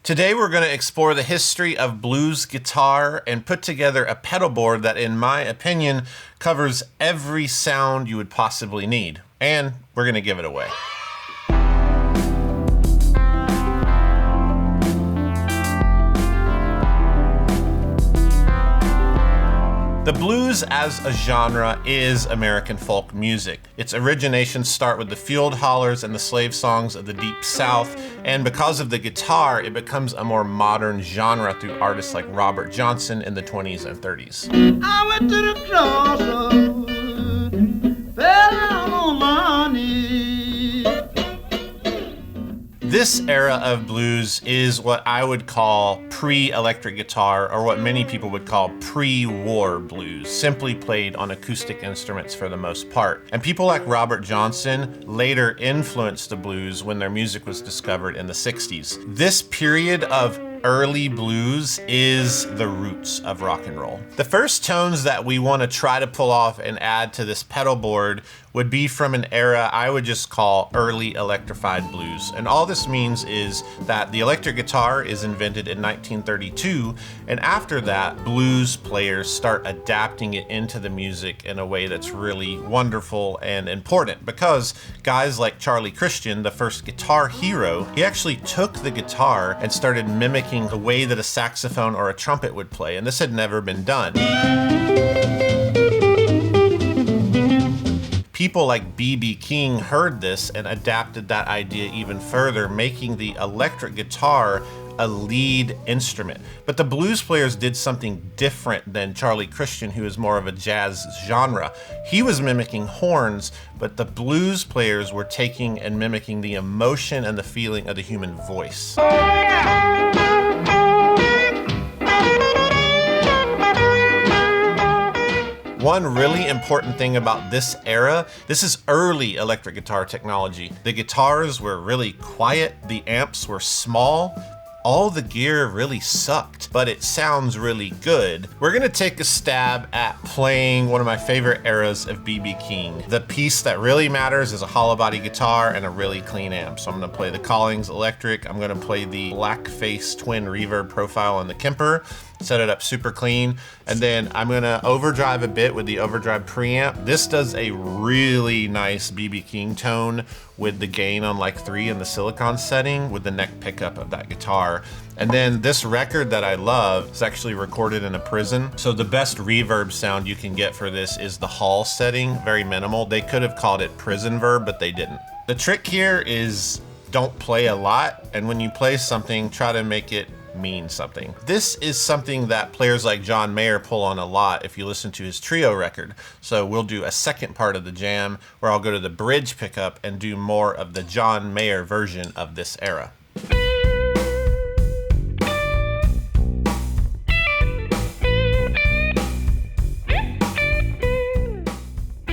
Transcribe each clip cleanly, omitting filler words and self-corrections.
Today we're going to explore the history of blues guitar and put together a pedal board that, in my opinion, covers every sound you would possibly need. And we're going to give it away. The blues as a genre is American folk music. Its originations start with the field hollers and the slave songs of the Deep South, and because of the guitar, it becomes a more modern genre through artists like Robert Johnson in the 20s and 30s. I went to the crossroads, fell down on my knees. This era of blues is what I would call pre-electric guitar, or what many people would call pre-war blues, simply played on acoustic instruments for the most part. And people like Robert Johnson later influenced the blues when their music was discovered in the 60s. This period of early blues is the roots of rock and roll. The first tones that we want to try to pull off and add to this pedal board would be from an era I would just call early electrified blues. And all this means is that the electric guitar is invented in 1932, and after that, blues players start adapting it into the music in a way that's really wonderful and important, because guys like Charlie Christian, the first guitar hero, he actually took the guitar and started mimicking the way that a saxophone or a trumpet would play, and this had never been done. People like B.B. King heard this and adapted that idea even further, making the electric guitar a lead instrument. But the blues players did something different than Charlie Christian, who is more of a jazz genre. He was mimicking horns, but the blues players were taking and mimicking the emotion and the feeling of the human voice. One really important thing about this era, this is early electric guitar technology. The guitars were really quiet, the amps were small, all the gear really sucked, but it sounds really good. We're gonna take a stab at playing one of my favorite eras of B.B. King. The piece that really matters is a hollow body guitar and a really clean amp. So I'm gonna play the Collings Electric, I'm gonna play the Blackface twin reverb profile on the Kemper, set it up super clean, and then I'm gonna overdrive a bit with the Overdrive Preamp. This does a really nice B.B. King tone with the gain on like 3 in the silicon setting with the neck pickup of that guitar. And then this record that I love is actually recorded in a prison. So the best reverb sound you can get for this is the hall setting, very minimal. They could have called it prison verb, but they didn't. The trick here is don't play a lot, and when you play something, try to make it mean something. This is something that players like John Mayer pull on a lot if you listen to his trio record. So we'll do a second part of the jam where I'll go to the bridge pickup and do more of the John Mayer version of this era.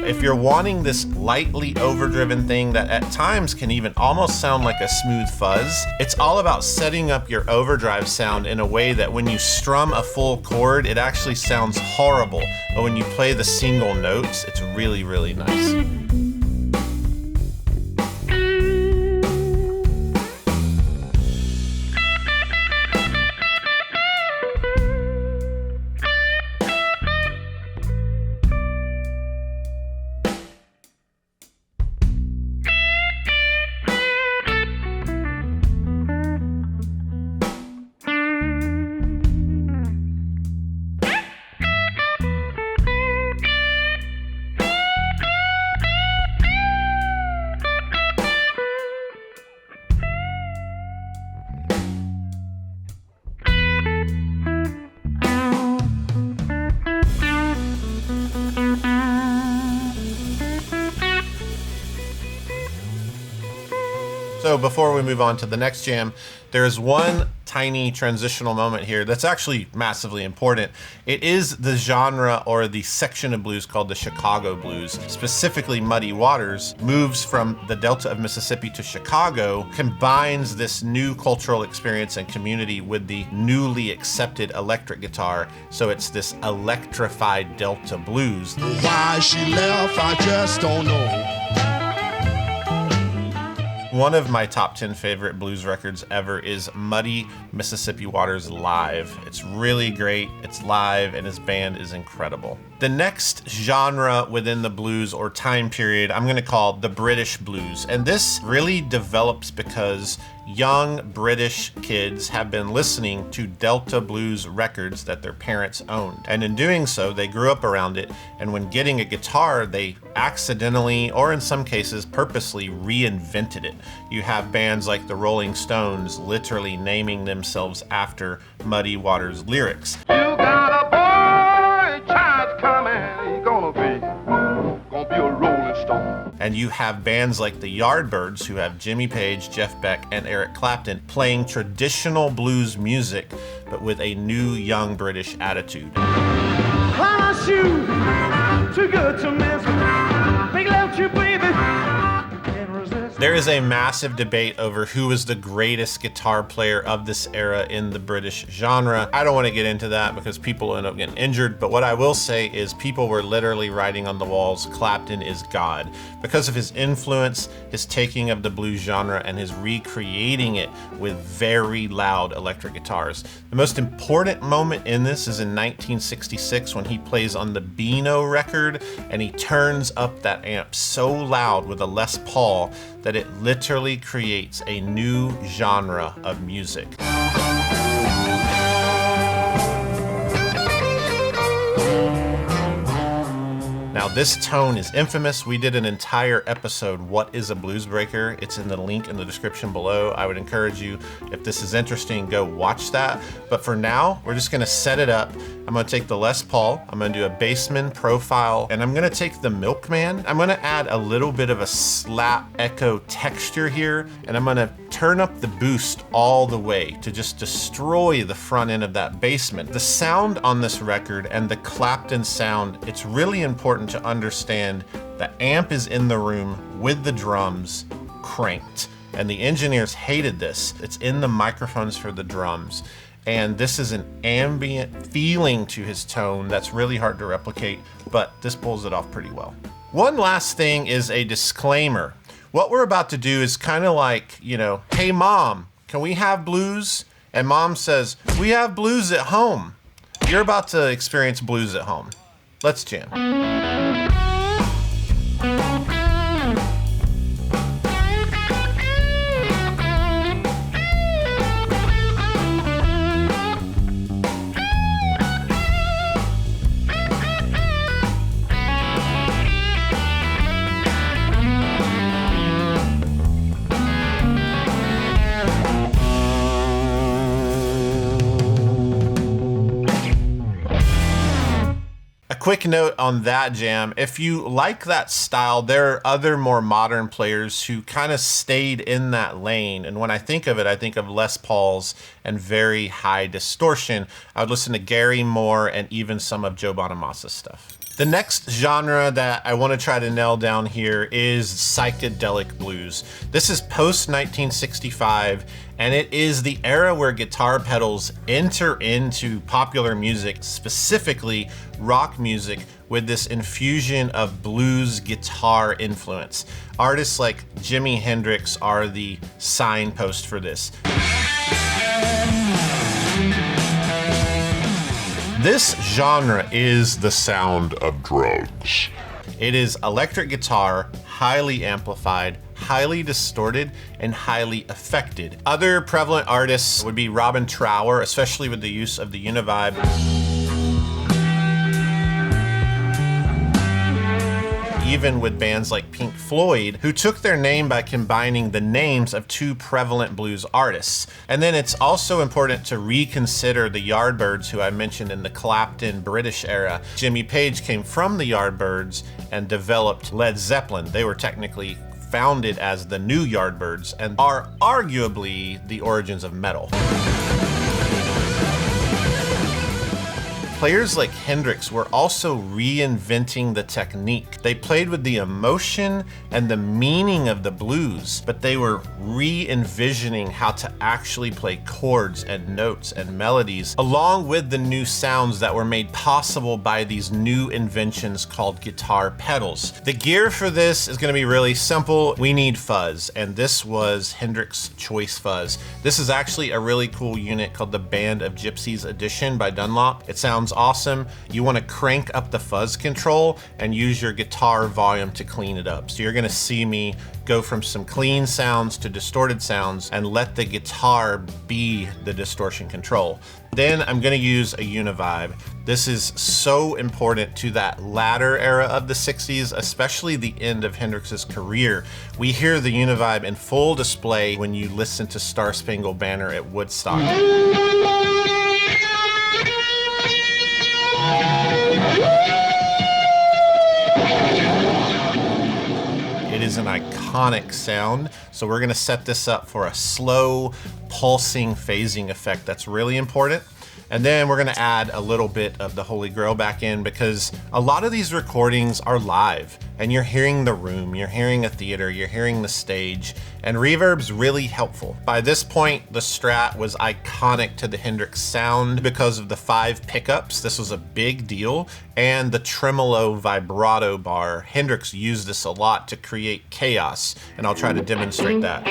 If you're wanting this lightly overdriven thing that at times can even almost sound like a smooth fuzz, it's all about setting up your overdrive sound in a way that when you strum a full chord, it actually sounds horrible. But when you play the single notes, it's really, really nice. So before we move on to the next jam, there's one tiny transitional moment here that's actually massively important. It is the genre or the section of blues called the Chicago blues. Specifically, Muddy Waters moves from the Delta of Mississippi to Chicago, combines this new cultural experience and community with the newly accepted electric guitar. So it's this electrified Delta blues. Why she left, I just don't know. One of my top 10 favorite blues records ever is Muddy Mississippi Waters Live. It's really great, it's live, and his band is incredible. The next genre within the blues or time period I'm going to call the British blues. And this really develops because young British kids have been listening to Delta blues records that their parents owned. And in doing so, they grew up around it. And when getting a guitar, they accidentally, or in some cases purposely, reinvented it. You have bands like the Rolling Stones literally naming themselves after Muddy Waters lyrics. You got a boy child coming, he's gonna be a rolling stone. And you have bands like the Yardbirds, who have Jimmy Page, Jeff Beck, and Eric Clapton playing traditional blues music, but with a new young British attitude. Promise you, too good to miss. Make love to you, baby. Can't resist. There is a massive debate over who is the greatest guitar player of this era in the British genre. I don't want to get into that because people end up getting injured, but what I will say is people were literally writing on the walls, Clapton is God, because of his influence, his taking of the blues genre, and his recreating it with very loud electric guitars. The most important moment in this is in 1966 when he plays on the Beano record and he turns up that amp so loud with a Les Paul that it literally creates a new genre of music. Now this tone is infamous. We did an entire episode, What is a Blues Breaker? It's in the link in the description below. I would encourage you, if this is interesting, go watch that. But for now, we're just gonna set it up. I'm gonna take the Les Paul, I'm gonna do a Bassman profile, and I'm gonna take the Milkman. I'm gonna add a little bit of a slap echo texture here, and I'm gonna turn up the boost all the way to just destroy the front end of that Bassman. The sound on this record and the Clapton sound, it's really important to understand the amp is in the room with the drums cranked. And the engineers hated this. It's in the microphones for the drums. And this is an ambient feeling to his tone that's really hard to replicate, but this pulls it off pretty well. One last thing is a disclaimer. What we're about to do is kind of like, hey mom, can we have blues? And mom says, we have blues at home. You're about to experience blues at home. Let's jam. Quick note on that jam, if you like that style, there are other more modern players who kind of stayed in that lane. And when I think of it, I think of Les Pauls and very high distortion. I would listen to Gary Moore and even some of Joe Bonamassa's stuff. The next genre that I want to try to nail down here is psychedelic blues. This is post 1965, and it is the era where guitar pedals enter into popular music, specifically rock music, with this infusion of blues guitar influence. Artists like Jimi Hendrix are the signpost for this. This genre is the sound of drugs. It is electric guitar, highly amplified, highly distorted, and highly affected. Other prevalent artists would be Robin Trower, especially with the use of the Univibe. Even with bands like Pink Floyd, who took their name by combining the names of two prevalent blues artists. And then it's also important to reconsider the Yardbirds, who I mentioned in the Clapton British era. Jimmy Page came from the Yardbirds and developed Led Zeppelin. They were technically founded as the New Yardbirds and are arguably the origins of metal. Players like Hendrix were also reinventing the technique. They played with the emotion and the meaning of the blues, but they were re-envisioning how to actually play chords and notes and melodies, along with the new sounds that were made possible by these new inventions called guitar pedals. The gear for this is going to be really simple. We need fuzz, and this was Hendrix Choice Fuzz. This is actually a really cool unit called the Band of Gypsies Edition by Dunlop. It sounds awesome. You want to crank up the fuzz control and use your guitar volume to clean it up. So you're going to see me go from some clean sounds to distorted sounds and let the guitar be the distortion control. Then I'm going to use a Univibe. This is so important to that latter era of the 60s, especially the end of Hendrix's career. We hear the Univibe in full display when you listen to Star Spangled Banner at Woodstock. It is an iconic sound, so we're gonna set this up for a slow, pulsing phasing effect that's really important. And then we're gonna add a little bit of the Holy Grail back in, because a lot of these recordings are live and you're hearing the room, you're hearing a theater, you're hearing the stage, and reverb's really helpful. By this point, the Strat was iconic to the Hendrix sound because of the 5 pickups. This was a big deal. And the tremolo vibrato bar. Hendrix used this a lot to create chaos, and I'll try to demonstrate that.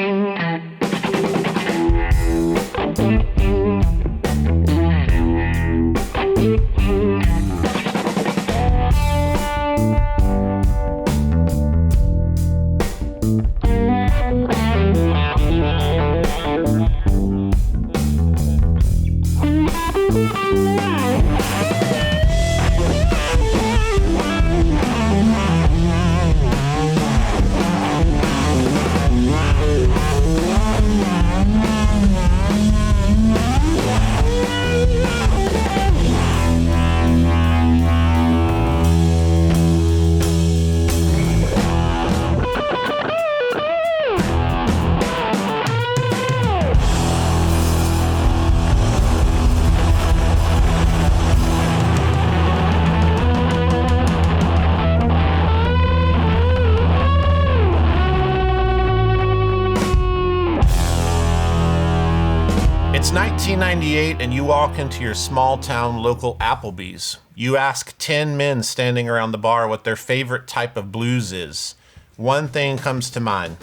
It's 1998 and you walk into your small town local Applebee's. You ask 10 men standing around the bar what their favorite type of blues is. One thing comes to mind: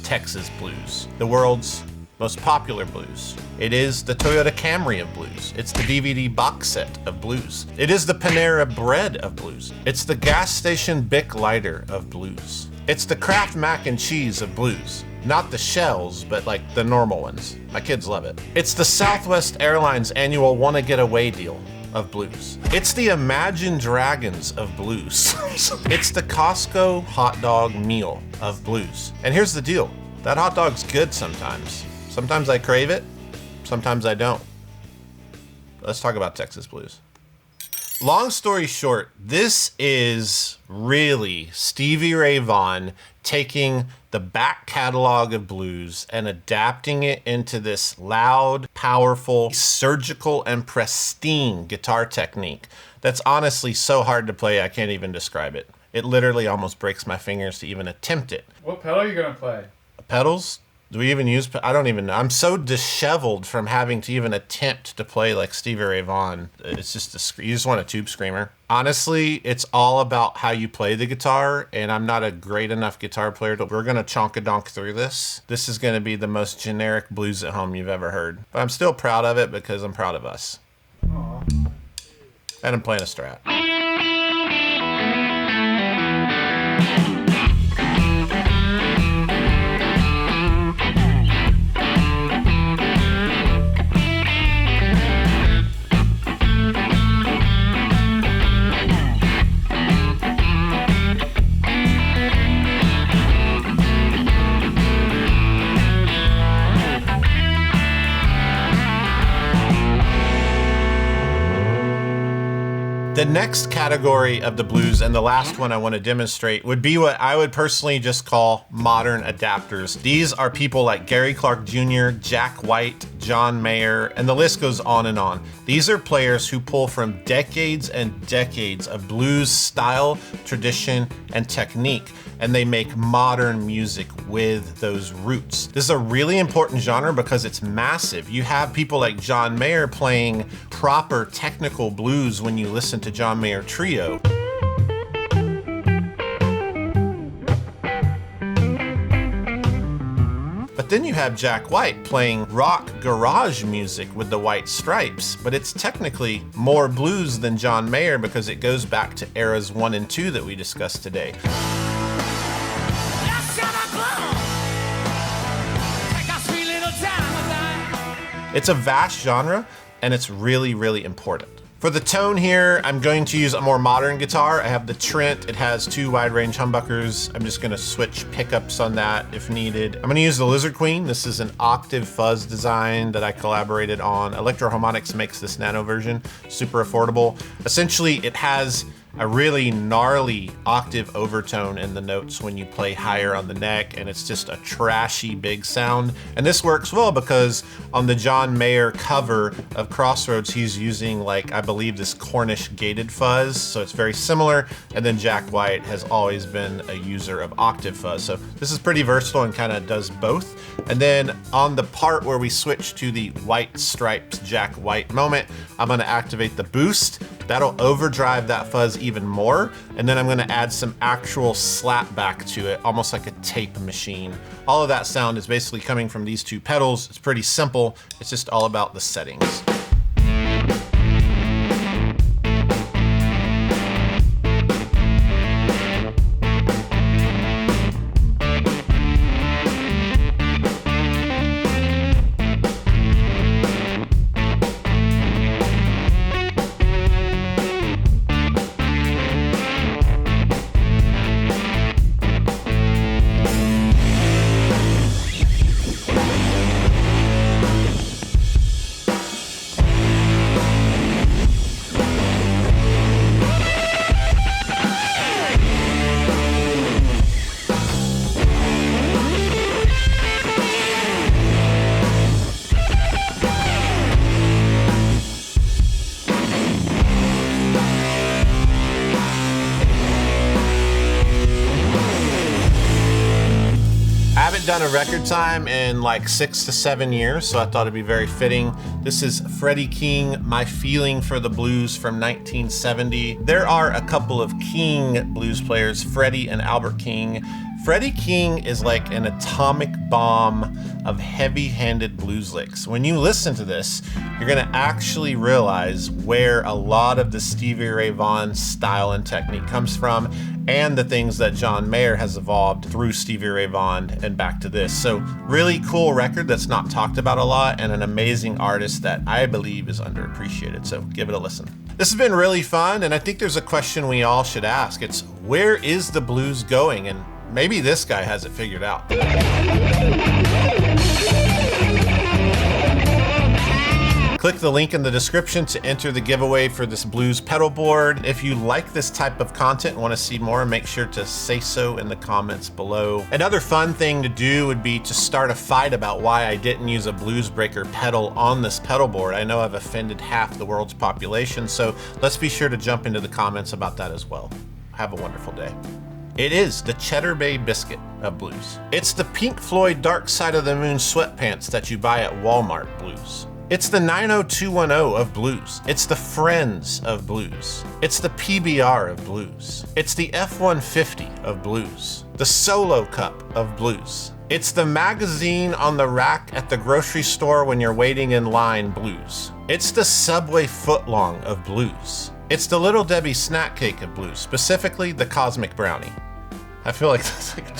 Texas blues, the world's most popular blues. It is the Toyota Camry of blues. It's the DVD box set of blues. It is the Panera Bread of blues. It's the gas station Bic lighter of blues. It's the Kraft mac and cheese of blues. Not the shells, but like the normal ones. My kids love it. It's the Southwest Airlines annual Wanna Get Away deal of blues. It's the Imagine Dragons of blues. It's the Costco hot dog meal of blues. And here's the deal: that hot dog's good sometimes. Sometimes I crave it, sometimes I don't. Let's talk about Texas blues. Long story short, this is really Stevie Ray Vaughan taking the back catalog of blues and adapting it into this loud, powerful, surgical, and pristine guitar technique that's honestly so hard to play I can't even describe it. It literally almost breaks my fingers to even attempt it. What pedal are you gonna play? Pedals? Do we even use? I don't even know. I'm so disheveled from having to even attempt to play like Stevie Ray Vaughan. It's just you just want a tube screamer. Honestly, it's all about how you play the guitar, and I'm not a great enough guitar player. We're gonna chonk-a-donk through this. This is gonna be the most generic blues at home you've ever heard. But I'm still proud of it because I'm proud of us. Aww. And I'm playing a Strat. The next category of the blues, and the last one I want to demonstrate, would be what I would personally just call modern adapters. These are people like Gary Clark Jr., Jack White, John Mayer, and the list goes on and on. These are players who pull from decades and decades of blues style, tradition, and technique, and they make modern music with those roots. This is a really important genre because it's massive. You have people like John Mayer playing proper technical blues when you listen to John Mayer Trio. But then you have Jack White playing rock garage music with the White Stripes, but it's technically more blues than John Mayer because it goes back to eras 1 and 2 that we discussed today. It's a vast genre, and it's really, really important. For the tone here, I'm going to use a more modern guitar. I have the Trent. It has 2 wide range humbuckers. I'm just gonna switch pickups on that if needed. I'm gonna use the Lizard Queen. This is an octave fuzz design that I collaborated on. Electro-Harmonics makes this nano version, super affordable. Essentially, it has a really gnarly octave overtone in the notes when you play higher on the neck, and it's just a trashy big sound. And this works well because on the John Mayer cover of Crossroads, he's using, like, I believe this Cornish gated fuzz, so it's very similar. And then Jack White has always been a user of octave fuzz. So this is pretty versatile and kind of does both. And then on the part where we switch to the White Stripes Jack White moment, I'm gonna activate the boost. That'll overdrive that fuzz even more, and then I'm gonna add some actual slap back to it, almost like a tape machine. All of that sound is basically coming from these 2 pedals. It's pretty simple. It's just all about the settings. Done a record time in like 6 to 7 years, so I thought it'd be very fitting. This is Freddie King, My Feeling for the Blues from 1970. There are a couple of King blues players, Freddie and Albert King. Freddie King is like an atomic bomb of heavy-handed blues licks. When you listen to this, you're gonna actually realize where a lot of the Stevie Ray Vaughan style and technique comes from, and the things that John Mayer has evolved through Stevie Ray Vaughan and back to this. So really cool record that's not talked about a lot, and an amazing artist that I believe is underappreciated. So give it a listen. This has been really fun, and I think there's a question we all should ask. It's, where is the blues going? And maybe this guy has it figured out. Click the link in the description to enter the giveaway for this blues pedal board. If you like this type of content and want to see more, make sure to say so in the comments below. Another fun thing to do would be to start a fight about why I didn't use a blues breaker pedal on this pedal board. I know I've offended half the world's population, so let's be sure to jump into the comments about that as well. Have a wonderful day. It is the Cheddar Bay biscuit of blues. It's the Pink Floyd Dark Side of the Moon sweatpants that you buy at Walmart blues. It's the 90210 of blues. It's the Friends of blues. It's the PBR of blues. It's the F-150 of blues. The Solo Cup of blues. It's the magazine on the rack at the grocery store when you're waiting in line blues. It's the Subway footlong of blues. It's the Little Debbie snack cake of blues, specifically the Cosmic Brownie. I feel like that's like